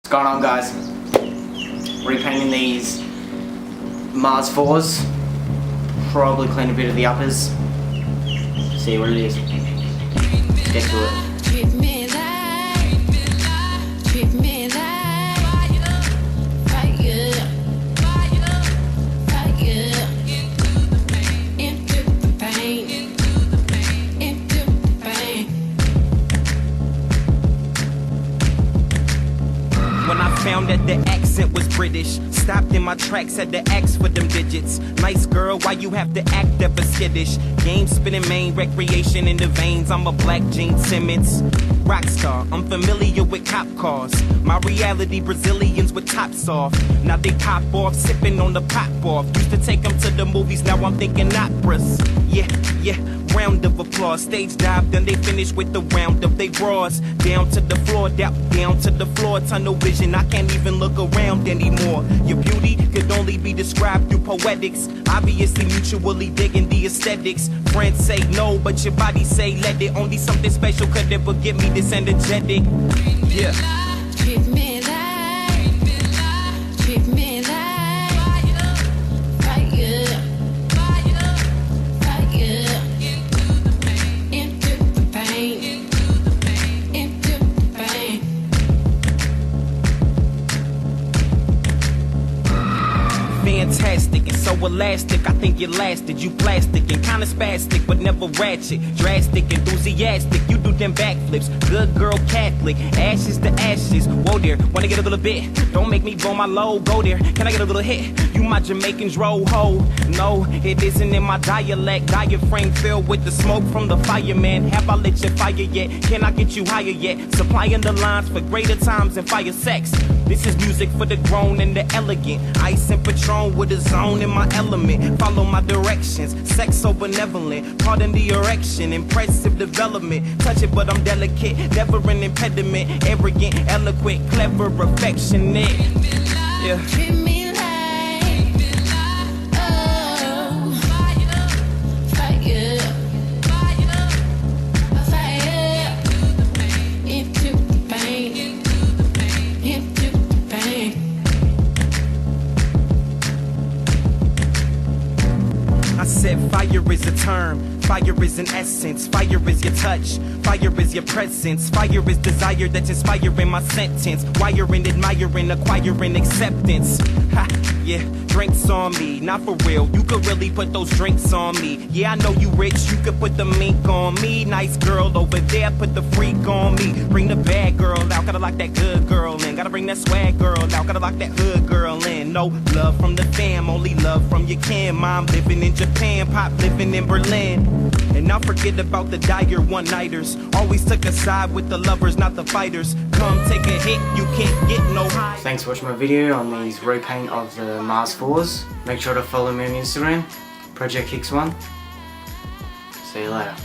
What's going on, guys? Repainting these Mars 4s. Probably clean a bit of the uppers. See what it is. Let's get to it. When I found that the accent was British, stopped in my tracks, had to ask for them digits. Nice girl, why you have to act ever skittish? Game spinning, main recreation in the veins. I'm a black Gene Simmons rockstar. I'm familiar with cop cars. My reality, Brazilians with tops off. Now they pop off, sipping on the pop off. Used to take them to the movies, now I'm thinking operas. Yeah. Round of applause, stage dive, then they finish with the round of they bras. Down to the floor, down to the floor, tunnel vision, I can't even look around anymore. Your beauty could only be described through poetics. Obviously mutually digging the aesthetics. Friends say no, but your body say let it. Only something special could ever get me this energetic. Yeah. Treat me like, treat me like fantastic and so elastic, I think you lasted. You plastic and kinda spastic, but never ratchet. Drastic, enthusiastic, you do them backflips. Good girl Catholic, ashes to ashes. Whoa there, wanna get a little bit? Don't make me blow my low, go there. Can I get a little hit? You my Jamaicans roll ho. No, it isn't in my dialect. Diaphragm filled with the smoke from the fireman. Have I lit your fire yet? Can I get you higher yet? Supplying the lines for greater times than fire sex. This is music for the grown and the elegant. Ice and Patron with a zone in my element. Follow my directions, sex so benevolent. Pardon the erection, impressive development. Touch it but I'm delicate, never an impediment. Arrogant, eloquent, clever, affectionate. Yeah. treat me like, oh, fire, into the pain, into the pain. I said fire is a term, fire is an essence, fire is your touch, fire is your presence, fire is desire that's inspiring my sentence, wiring, admiring, acquiring acceptance. Ha, yeah, drinks on me, not for real, you could really put those drinks on me. Yeah, I know you rich, you could put the mink on me. Nice girl over there, put the freak on me. Bring the bad girl out, gotta lock that good girl in. Gotta bring that swag girl out, gotta lock that hood girl in. No love from the fam, only love from your kin. Mom living in Japan, pop living in Berlin. And now forget about the dire one-nighters. Always took a side with the lovers, not the fighters. Come take a hit, you can't get no high. Thanks for watching my video on these repaint of the Mars 4s. Make sure to follow me on Instagram, Project Hicks1. See you later.